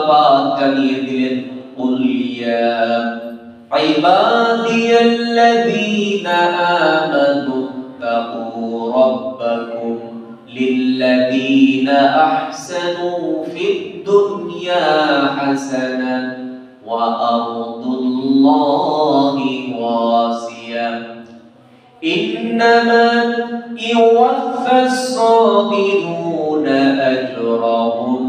পাক জানিয়ে দিলেন, কুল ইয়া ইবাদিয়াল্লাযীনা আমানু তাকু রাব্বাকুম লিল্লাযীনা আহসানু ফিদ দুনিয়া হাসানাহ ওয়া আরদুল্লাহি ওয়াসিআহ ইন্নামা ইউওয়াফাস সাবিরুনা আজরাহুম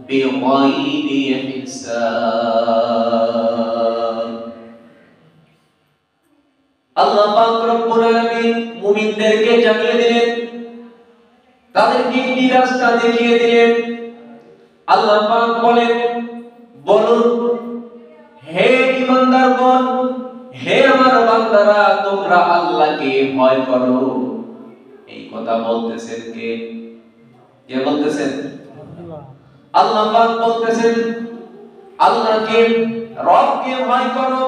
বিগাইরি হিসাব। আল্লাহ পাক রব্বুল আলামিন মুমিনদেরকে জানিয়ে দিলেন, তাদেরকে একটি রাস্তা দেখিয়ে দিলেন। আল্লাহ পাক বলেন, বলুন হে ঈমানদারগণ, হে আমার বান্দারা, তোমরা আল্লাহকে ভয় করো। এই কথা বলতেছেন কে? কে বলতেছেন? আল্লাহ পাক বলতেছেন, আল্লাহকে, রবকে ভয় করো।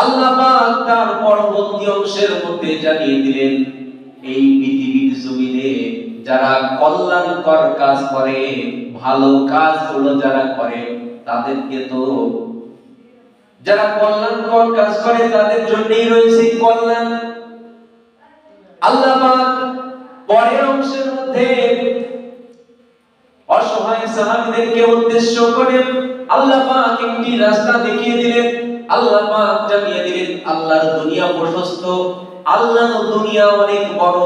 আল্লাহ পাক তার পরবর্তী অংশের মধ্যে জানিয়ে দিলেন, এই পৃথিবীর জমিনে যারা কল্যাণকর কাজ করে, ভালো কাজগুলো যারা করে, তাদেরকে তো, যারা কল্যাণকর কাজ করে তাদের জন্যই রয়েছে কল্যাণ। আল্লাহ পাক পরের অংশের মধ্যে অসহায় সাহাবীদেরকে উদ্দেশ্য করে আল্লাহ পাক একটি রাস্তা দেখিয়ে দিলেন। আল্লাহ পাক জানিয়ে দিলেন, আল্লাহর দুনিয়া প্রশস্ত, আল্লাহর দুনিয়া অনেক বড়।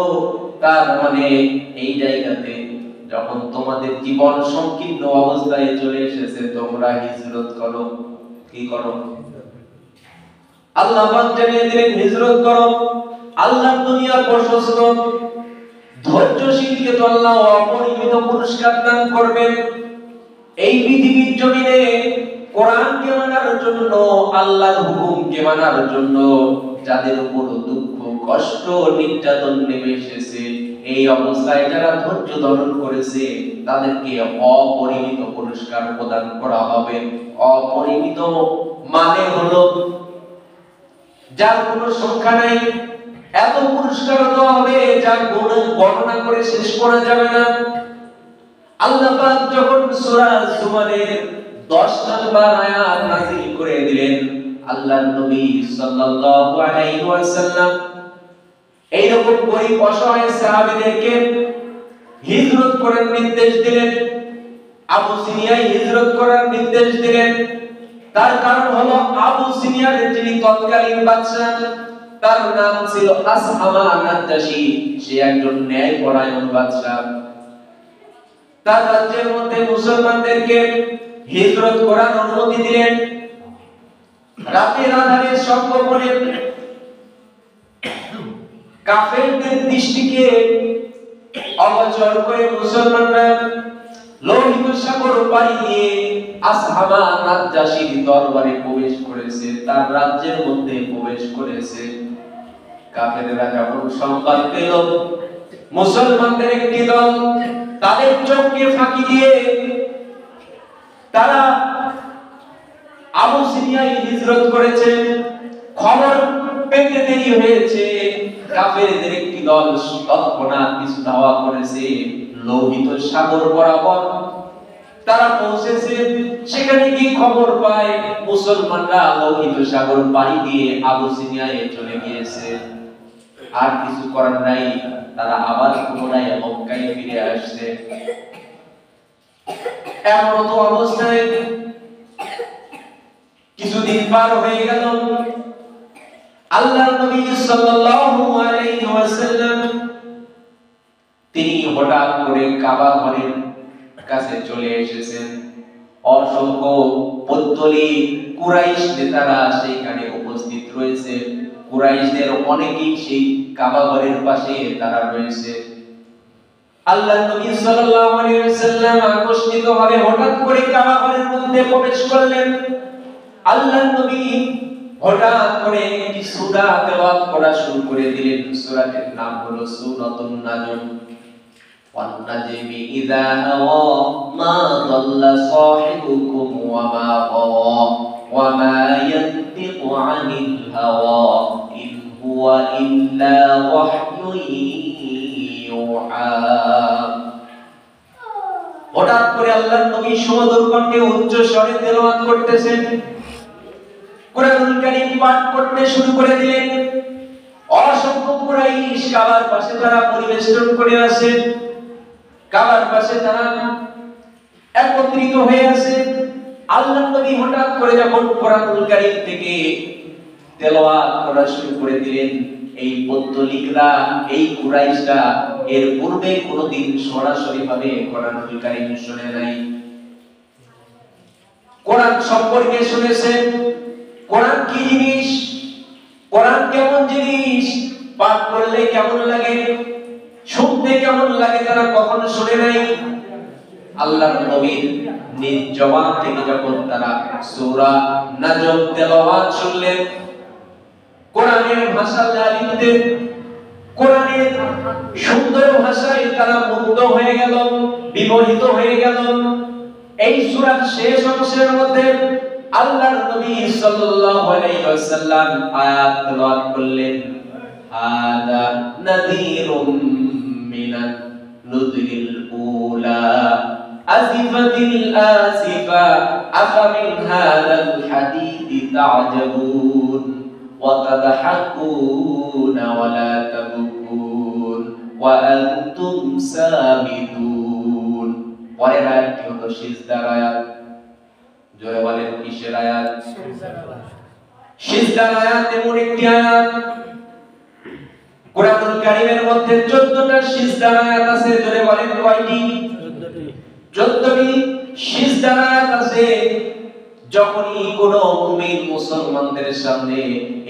তার মানে এই জায়গাতে যখন তোমাদের জীবন সংকীর্ণ অবস্থায় চলে এসেছে, তোমরা হিজরত করো। কি করো? আল্লাহ পাক জানিয়ে দিলেন, হিজরত করো। আল্লাহর দুনিয়া প্রশস্ত, ধৈর্যশীলকে তো আল্লাহ অপরিমিত পুরস্কার দান করবেন। এই পৃথিবীর জমিনে কোরআনকে মানার জন্য, আল্লাহর হুকুমকে মানার জন্য যাদের উপর দুঃখ, কষ্ট, নির্যাতন নেমে এসেছে, এই অবস্থায় যারা ধৈর্য ধারণ করেছে, তাদেরকে অপরিমিত পুরস্কার প্রদান করা হবে। অপরিমিত মানে হলো যার কোনো সংখ্যা নাই, এত পুরস্কার দেওয়া হবে যা গণনা করে শেষ করা যাবে না। আল্লাহ পাক যখন সূরা জুমারের 10 নম্বর আয়াত নাযিল করে দিলেন, আল্লাহর নবী সাল্লাল্লাহু আলাইহি ওয়াসাল্লাম এইরকম গরীব অসহায় সাহাবীদেরকে হিজরত করার নির্দেশ দিলেন। আবু সিনিয়ায় হিজরত করার নির্দেশ দিলেন। তার কারণ হলো, আবু সিনিয়ার যিনি তৎকালীন বাদশা, তার নাম ছিল আসহামা নাজ্জাশী। সে একজন ন্যায়পরায়ণ বাদশা। তার রাজ্যের মধ্যে মুসলমানদেরকে হিজরত করার অনুমতি দিলেন। রাতের আধারে সর্বপরে কাফেরদের দৃষ্টিকে অগোচর করে মুসলমানরা লোহিত সাগর পাড়ি দিয়ে আসহামা নাজ্জাশীর দরবারে প্রবেশ করেছে, তার রাজ্যের মধ্যে প্রবেশ করেছে। কাফেররা যখন সংবাদ পেল মুসলমানদের একটি দল তাদের চোখকে ফাঁকি দিয়ে তারা আবু সিনিয়ায় হিজরত করেছে, খবর পেতে দেরি হয়েছে। কাফেরদের একটি দল তৎক্ষণাৎ কিছু দাওয়া করেছে লোহিত সাগর বরাবর। তারা পৌঁছেছে, সেখানে কি খবর পায় মুসলমানরা লোহিত সাগর পাড়ি দিয়ে আবু সিনিয়ায় চলে গিয়েছে। আর কিছু করার নাই, তারা আবার পুনরায় মক্কায় ফিরে আসছে। এমন তো অবস্থায় কিছুদিন পার হয়ে গেল। আল্লাহর নবী সাল্লাল্লাহু আলাইহি ওয়াসাল্লাম তিনি হঠাৎ করে কাবা ঘরের কাছে চলে এসেছেন। অসংখ্য পৌত্তলিক কুরাইশ নেতারা সেখানে উপস্থিত রয়েছে। কুরাইশদের অনেকেই সেই কাবা ঘরের পাশে তারা রয়েছে। আল্লাহর নবী সাল্লাল্লাহু আলাইহি ওয়াসাল্লাম আকস্মিকভাবে হঠাৎ করে কাবা ঘরের মধ্যে প্রবেশ করলেন। আল্লাহর নবী হঠাৎ করে একটি সূরা তেলাওয়াত করা শুরু করে দিলেন। সূরাটির নাম হলো সূরাতুন নাজম। ওয়ান নাজমি ইযা হাওয়া মা দাল্লা সাহিবুকুম ওয়া মা গাওয়া ওয়া মা ইয়ানতিকু আনিল হাওয়া ইন হুয়া ইল্লা ওয়াহয়ুন ইউহা। হঠাৎ করে আল্লাহর নবী সুমধুর কণ্ঠে উচ্চ স্বরে তেলাওয়াত করতেছেন, কুরআনুল কারীম পাঠ করতে শুরু করে দিলেন। অসংখ্য কুরাইশ কাবার পাশে তারা পরিবেষ্টন করে আছে, কাবার পাশে তারা একত্রিত হয়ে আছে। আল্লাহর নবী হঠাৎ করে যখন কুরআনুল কারীম থেকে তেলাওয়াত করা শুরু করে দিলেন, এই পৌত্তলিকরা, এই কুরাইশরা এর পূর্বে কোনোদিন সরাসরি ভাবে কুরআনুল কারীম শুনে নাই। কোরআন সম্পর্কে শুনেছে, কোরআন কি জিনিস, কোরআন কেমন জিনিস, পাঠ করলে কেমন লাগে, শুনতে কেমন লাগে, তারা কখনো শুনে নাই। আল্লাহর নবীর নিজ জবান থেকে যখন তারা সূরা নাজম তেলাওয়াত শুনলেন, কোরআনের ভাষা লালিতে, কোরআনের সুন্দর ভাষায় তারা মুগ্ধ হয়ে গেল, বিমোহিত হয়ে গেল। এই সূরার শেষ অংশের মধ্যে আল্লাহর নবী সাল্লাল্লাহু আলাইহি ওয়াসাল্লাম আয়াত তেলাওয়াত করলেন, হাদা নাযীরুম মিনান নুযরিল উলা আজিফাতিল আসিফা আফামিন হাদাল হাদীথি তা'জাবুন ওয়া তাদহাকুনা ওয়া লা তাবকুন ওয়া আনতুম সামিদুন। পরের আয়াতটি হলো সিজদার আয়াত। জোরে বলেন কিসের আয়াত? সিজদার আয়াত। এমন একটি আয়াত কুরআনুল কারীমের মধ্যে 14টা সিজদার আয়াত আছে। জোরে বলেন কয়টি? 14টি সিজদার আয়াত আছে। যখনই কোনো মুমিন মুসলমানদের সামনে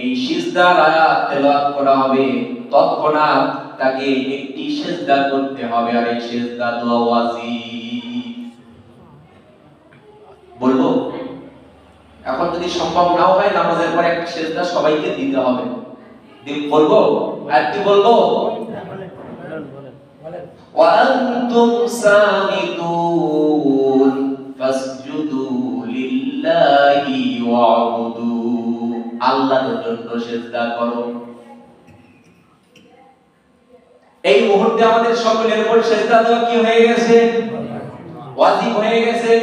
এই সিজদার আয়াত তেলাওয়াত করা হবে, তৎক্ষণাৎ তাকে একটি সিজদা করতে হবে, আর এই সিজদা দোয়া ওয়াজিব। বলবো এখন যদি সম্ভব নাও হয়, নামাজের পরে একটা সিজদা সবাইকে দিতে হবে। বলবো আর কি বলবো? ওয়া আনতুম সামিদুন ফাসজুদু লিল্লাহি ওয়া'বুদু। আল্লাহর জন্য সিজদা করো। এই মুহূর্তে আমাদের সকলের উপর সিজদা দেওয়া কি হয়ে গেছে? ওয়াজিব হয়ে গেছে।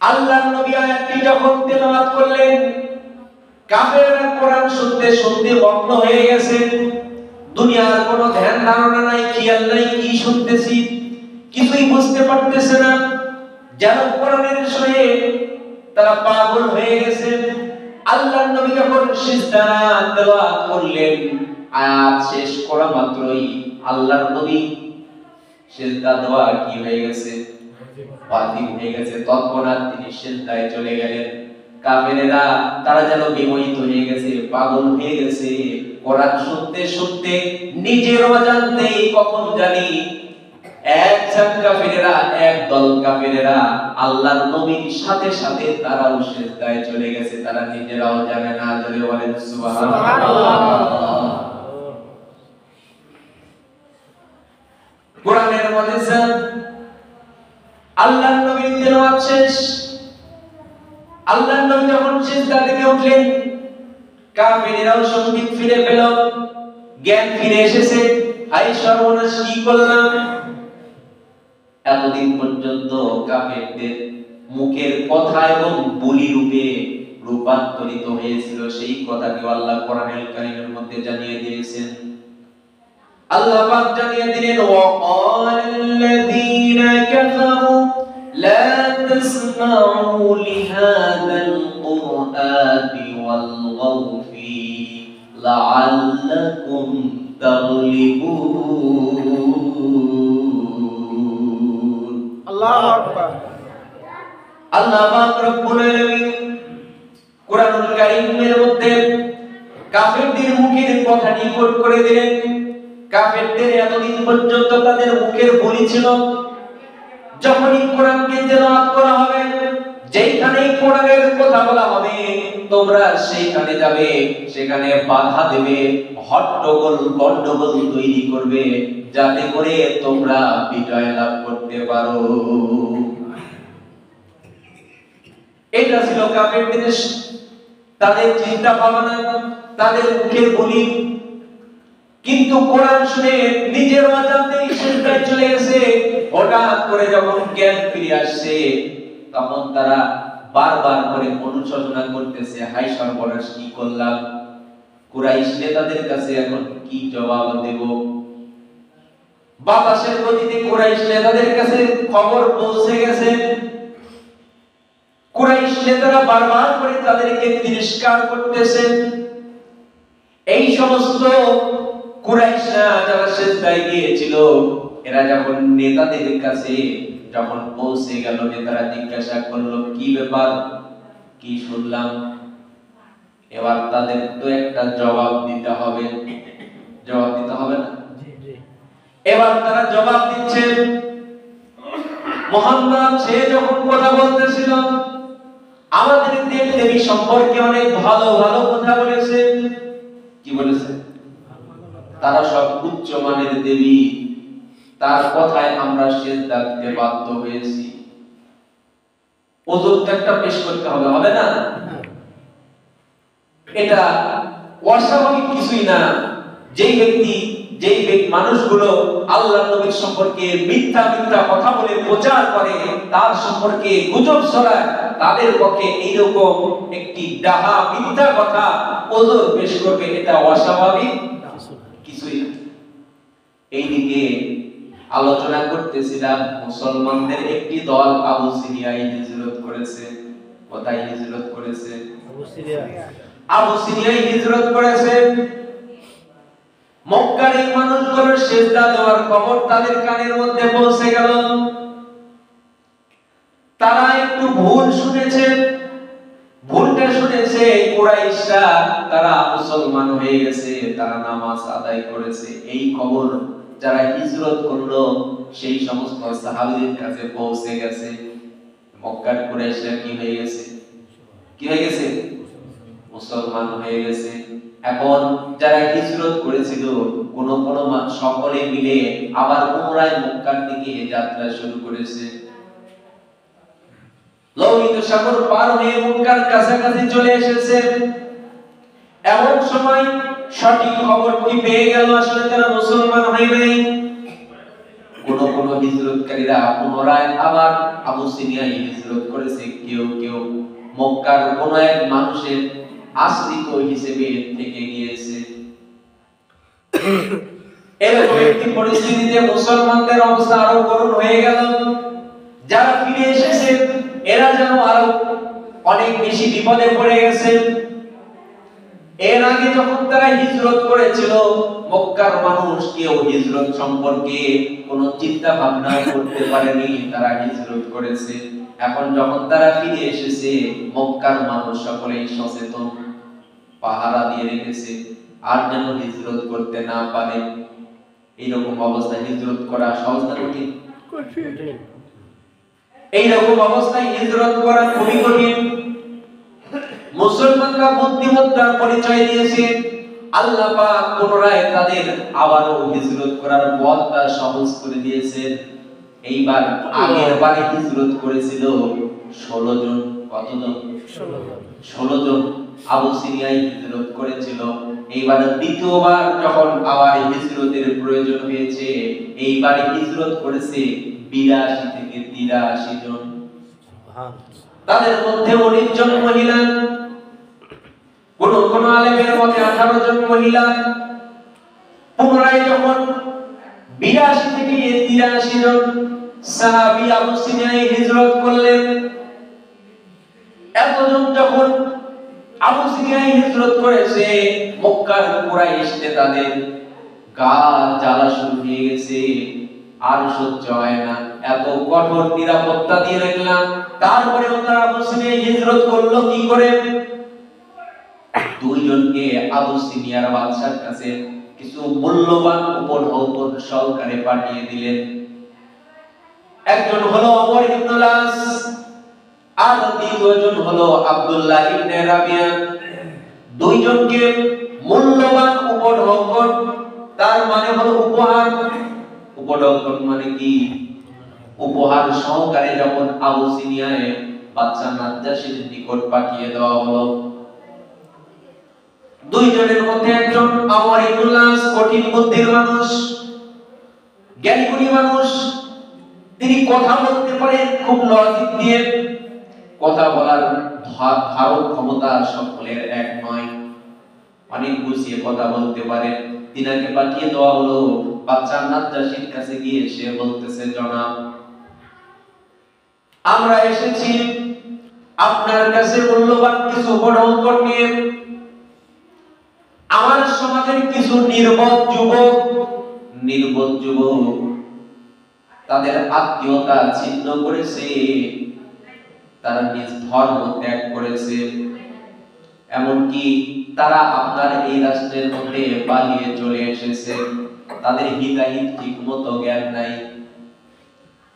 আল্লাহর নবী আয়াতটি যখন তেলাওয়াত করলেন, কাফেররা কোরআন শুনতে শুনতে মগ্ন হয়ে গেছে। দুনিয়ার কোনো ধ্যান ধারণা নাই, খেয়াল নাই কি শুনতেছি, কিছুই বুঝতে পারতেছে না। যেন কোরআনের সঙ্গে তারা পাগল হয়ে গেছে। আল্লাহর নবী যখন সিজদা তেলাওয়াত করলেন, আয়াত শেষ করা মাত্রই আল্লাহর নবী সিজদা দেওয়া কি হয়ে গেছে? ওয়াজিব হয়ে গেছে। তৎক্ষণাৎ তিনি সিজদায় চলে গেলেন। কাফেরেরা তারা যেন বিমোহিত হয়ে গেছে, পাগল হয়ে গেছে। কোরআন শুনতে শুনতে নিজের অজান্তেই কখন জানি একদল কাফেরেরা আল্লাহর নবীর সাথে সাথে তারাও সিজদায় চলে গেছে, তারা নিজেরাও জানে না। জোরে বলেন সুবহানাল্লাহ। কোরআনের মধ্যে আল্লাহর নবীর তেলাওয়াত শেষ। আল্লাহর নবী যখন সিজদা থেকে উঠলেন, কাফেরেরাও সংগীত ফিরে পেল, জ্ঞান ফিরে এসেছে। হায় সর্বনাশ, কি করলাম! এতদিন পর্যন্ত কাফেরদের মুখের কথা এবং বলি রূপে রূপান্তরিত হয়েছিল, সেই কথাটি আল্লাহ কোরআনুল কারীমের মধ্যে জানিয়ে দিয়েছেন। আল্লাহ পাক জানিয়ে দিলেন, ওয়াকাল্লাযীনা কাফারু লা তাসমাউ লিহাযাল কুরআনি ওয়ালগাউ ফী লাআল্লাকুম তাগলিবুন। আল্লাহু আকবার। আল্লাহ পাক রব্বুল আলামিন কোরআনুল কারীমের মধ্যে কাফেরদের মুখের কথাটি কোট করে দিলেন। কাফেরদের এতদিন পর্যন্ত তাদের মুখের বলি ছিল, যখনই কোরআনকে তেলাওয়াত করা হবে, যেখানেই কোরআনের কথা বলা হবে, তোমরা সেইখানে যাবে, সেখানে বাধা দেবে, হট্টগোল গন্ডগোল তৈরি করবে, যাতে করে তোমরা বিজয় লাভ করতে পারো। এটা ছিল কাফেরদের তাদের চিন্তা ভাবনা, তাদের মুখের বলি। কিন্তু কোরআন শুনে নিজের অজান্তেই সিজদায় চলে গেছে। হঠাৎ করে যখন জ্ঞান ফিরে আসছে তখন তারা বারবার করে অনুশোচনা করতেছে, হায় সর্বনাশ, কি করলাম? কুরাইশ নেতাদের কাছে এখন কি জবাব দেব? বাতাসের গতিতে কুরাইশ নেতাদের কাছে খবর পৌঁছে গেছে। কুরাইশ নেতারা বারবার করে তাদেরকে তিরস্কার করতেছে। এই সমস্ত কুরাইশরা যারা সিজদায় গিয়েছিল, এরা যখন নেতাদের কাছে যখন পৌঁছে গেল, নেতারা জিজ্ঞাসা করলো, কি ব্যাপার, কি শুনলাম? এবার তাদের তো একটা জবাব দিতে হবে, জবাব দিতে হবে না? এবার তারা জবাব দিচ্ছে। মুহাম্মদ সে যখন কথা বলতেছিল আমাদের দেব দেবী সম্পর্কে অনেক ভালো ভালো কথা বলেছে। কি বলেছে? তারা সব উচ্চ মানের দেবী, তার কথায় আমরা সিজদা দিতে বাধ্য হয়েছি। ওজোরটা একটা পেশ করতে হবে, হবে না? এটা অস্বাভাবিক কিছুই না। যেই মানুষগুলো আল্লাহর নবীর সম্পর্কে মিথ্যা মিথ্যা কথা বলে প্রচার করে, তার সম্পর্কে গুজব ছড়ায়, তাদের পক্ষে এইরকম একটি ডাহা মিথ্যা কথা ওজোর পেশ করবে, এটা অস্বাভাবিক কিছুই না। এইদিকে আলোচনা করতেছিলাম, মুসলমানদের একটি দল আবু সিরিয়ায় হিজরত করেছে। কোথায় হিজরত করেছে? আবু সিরিয়ায় হিজরত করেছে। মক্কার এই মানুষগুলোর সিজদা দেওয়ার খবর তাদের কানের মধ্যে পৌঁছে গেল। তারা একটু ভুল শুনেছে। ভুলটা শুনেছে কুরাইশরা তারা মুসলমান হয়ে গেছে, তারা নামাজ আদায় করেছে। এই খবর যারা হিজরত করলো সেই সমস্ত সাহাবীদের কাছে পৌঁছে গেছে। মক্কার কুরাইশরা কি হয়ে গেছে? কি হয়ে গেছে? মুসলমান হয়ে গেছে। এখন যারা হিজরত করেছিল কোন কোন সকলে মিলে আবার পুনরায় মক্কার দিকে যাত্রা শুরু করেছে। লোহিত সাগর পার হয়ে মক্কার কাছাকাছি চলে এসেছে। এমন সময় সঠিক খবরটি পেয়ে গেল আসলে তারা মুসলমান হয় নাই। কোন কোন হিজরতকারীরা পুনরায় আবার আবু সিরিয়ায় হিজরত করেছে। কেউ কেউ মক্কার কোন এক মানুষের আশ্রিত হিসেবে থেকে গিয়েছে। এরকম একটি পরিস্থিতিতে মুসলমানদের অবস্থা আরো করুণ হয়ে গেল। যারা ফিরে এসেছে এরা যেন আরো অনেক বেশি বিপদে পড়ে গেছে। এর আগে যখন তারা হিজরত করেছিল মক্কার মানুষ কেউ হিজরত সম্পর্কে কোনো চিন্তা ভাবনা করতে পারেনি, তারা হিজরত করেছে। এখন যখন তারা ফিরে এসেছে মক্কার মানুষ সকলেই সচেতন, পাহারা দিয়ে রেখেছে আর যেন হিজরত করতে না পারে। এইরকম অবস্থায় হিজরত করা সহজ না কঠিন? এইরকম অবস্থায় হিজরত করা খুবই কঠিন। মুসলমানরা বুদ্ধিমত্তার পরিচয় দিয়েছে। আল্লাহ পাক পুনরায় তাদের আবারও হিজরত করার পথটা সহজ করে দিয়েছেন। এইবার আগের বারে হিজরত করেছিল 16 জন। কতজন? 16 জন আবু সিরিয়ায় হিজরত করেছিল। এইবার দ্বিতীয়বার যখন আবার হিজরতের প্রয়োজন হয়েছে, এইবার হিজরত করেছে 82 থেকে 83 জন। তাদের মধ্যে 19 জন মহিলা, কোন কোন আলেমের মতে 18 জন মহিলা। পুনরায় যখন 82 থেকে 83 জন সাহাবী আবু সিরিয়ায় হিজরত করলেন, এতজন যখন আবু সিরিয়ায় হিজরত করেছে মক্কার কুরাইশ নেতাদের গা জ্বালা শুরু হয়ে গেছে। আর সহ্য হয় না, এত কঠোর নিরাপত্তা দিয়ে রাখলাম, তারপরেও তারা আবু সিরিয়ায় হিজরত করলো কি করে? দুইজনকে আবু সিরিয়ার বাদশার কাছে কিছু মূল্যবান উপঢৌকন সহকারে পাঠিয়ে দিলেন। একজন হলো ওমর ইবনে আস, আর দ্বিতীয়জন হলো আব্দুল্লাহ ইবনে রাবিয়া। দুইজনকে মূল্যবান উপঢৌকন, তার মানে হলো উপহার। উপঢৌকন মানে কি? উপহার সহকারে যখন আবু সিরিয়ায় বাদশা নাজ্জাশীর নিকট পাঠিয়ে দেওয়া হলো। দুইজনের মধ্যে একজন আমর ইবনুল আস, কঠিন বুদ্ধির মানুষ, জ্ঞানী মানুষ, তিনি কথা বলতে পারেন খুব লজিক দিয়ে, কথা বলার ধারণ ক্ষমতা সকলের এক নয়, অনেক গুছিয়ে কথা বলতে পারে। তিনাকে পাঠিয়ে দেওয়া হলো বাদশা নাজ্জাশীর কাছে, গিয়ে সে বলতেছে, জনাব, আমরা এসেছি আপনার কাছে মূল্যবান কিছু উপঢৌকন নিয়ে। আমার সমাজের কিছু নির্বোধ যুবক তাদের আত্মীয়তা ছিন্ন করেছে, তারা নিজ ধর্ম ত্যাগ করেছে, এমনকি তারা আপনার এই রাষ্ট্রের মধ্যে পালিয়ে চলে এসেছে, তাদের হিতাহিত ঠিক মতো জ্ঞান নাই।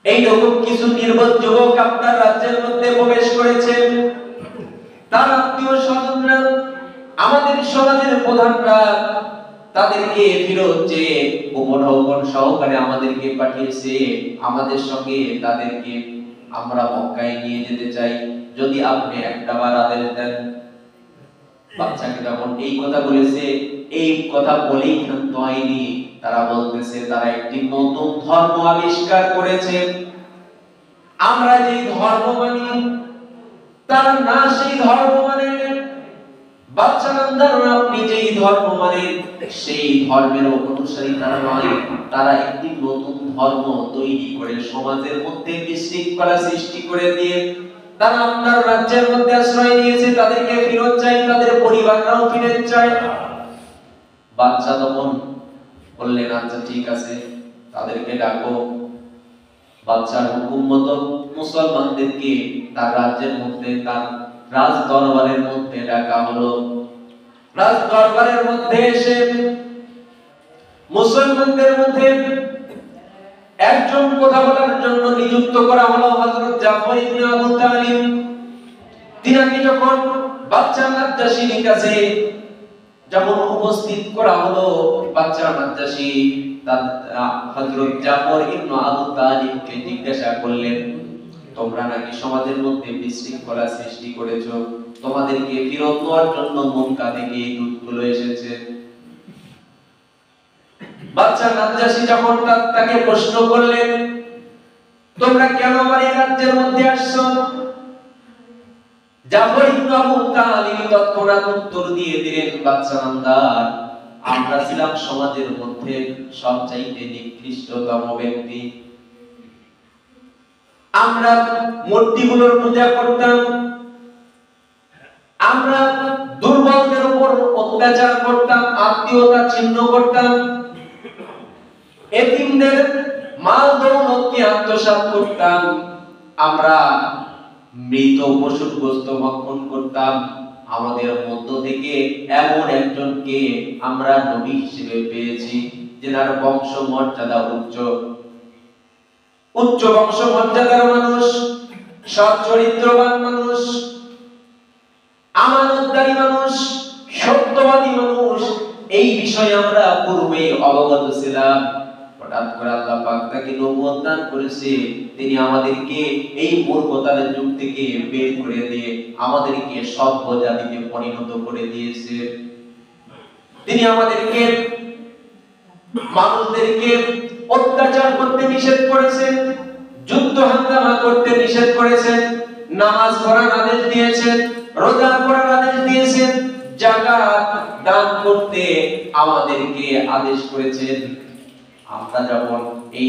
এইরকম কিছু নির্বোধ যুবক আপনার রাজ্যের মধ্যে প্রবেশ করেছে। তার আত্মীয় স্বজনরা, আমাদের সমাজের প্রধানরা তাদেরকে ফেরত চেয়ে উপঢৌকন সহকারে আমাদেরকে পাঠিয়েছে। আমাদের সঙ্গে তাদেরকে আমরা মক্কায় নিয়ে যেতে চাই, যদি আপনি একটা বার আদেশ দেন। বাচ্চাকে যখন এই কথা বলেছে, এই কথা বলেই ক্ষান্ত হয়নি। তারা বলতেছে তারা একটি নতুন ধর্ম আবিষ্কার করেছে, আমরা যে ধর্ম মানি তারা না সেই ধর্ম মানে। বাচ্চা নামদার, আপনি যেই ধর্ম মানে সেই ধর্মের অনুসারী তারা নয়, তারা একটি নতুন ধর্ম তৈরি করে সমাজের মধ্যে বিশৃঙ্খলা সৃষ্টি করে দিয়ে তারা আপনার রাজ্যের মধ্যে আশ্রয় নিয়েছে, তাদেরকে ফেরত চাই, তাদের পরিবাররাও ফিরে চায়। বাচ্চা তখন বললেন, আচ্ছা ঠিক আছে, তাদেরকে ডাকো। বাচ্চার হুকুম মতো মুসলমানদেরকে তার রাজ্যের মধ্যে, তার রাজ দরবারের মধ্যে ডাকা হলো। রাজ দরবারের মধ্যে এসে মুসলমানদের মধ্যে একজন কথা বলার জন্য নিযুক্ত করা হলো হযরত জাফর ইবনে আবু তালিব। তিনাকে যখন বাচ্চা নাজ্জাশীর কাছে যখন উপস্থিত করা হলো, বাচ্চা নাজ্জাশী হযরত জাফর ইবনে আবু তালিবকে জিজ্ঞাসা করলেন, তোমরা নাকি সমাজের মধ্যে বিশৃঙ্খলা সৃষ্টি করেছো, তোমাদেরকে ফেরত নেওয়ার জন্য মক্কা থেকে এই দূতগুলো এসেছে। বাচ্চা নাজ্জাশী যখন তাকে প্রশ্ন করলেন, তোমরা কেন আমার এই রাজ্যের মধ্যে আসছো? জাফর ইবনে আবু তালিব তৎক্ষণাৎ উত্তর দিয়ে দিলেন, বাচ্চা নামদার, আমরা ছিলাম সমাজের মধ্যে সবচাইতে নিকৃষ্টতম ব্যক্তি। আমরা মূর্তিগুলোর পূজা করতাম, আমরা দুর্বলদের উপর অত্যাচার করতাম, আত্মীয়তা ছিন্ন করতাম, এতিমদের মাল দৌলতকে আত্মসাৎ করতাম, আমরা মৃত পশুর গোশত ভক্ষণ করতাম। আমাদের মধ্য থেকে এমন একজনকে আমরা নবী হিসেবে পেয়েছি, যার বংশ মর্যাদা উচ্চ বংশ মর্যাদার মানুষ, সৎ চরিত্রবান মানুষ, আমানতদারী মানুষ, সত্যবাদী মানুষ। এই বিষয়ে আমরা পূর্বে অবগত ছিলাম। হঠাৎ করে আল্লাহ পাক তাকে নবুয়ত দান করেছে, তিনি আমাদেরকে এই মূর্খতার যুগ থেকে বের করে দিয়ে আমাদেরকে সভ্য জাতিতে পরিণত করে দিয়েছে। তিনি আমাদেরকে মানুষদেরকে অত্যাচার করতে নিষেধ করেছেন, যুদ্ধ হাঙ্গামা করতে নিষেধ করেছেন, নামাজ পড়ার আদেশ দিয়েছেন, রোজা করার আদেশ দিয়েছেন, যাকাত দান করতে আমাদেরকে আদেশ করেছেন। আমরা যখন এই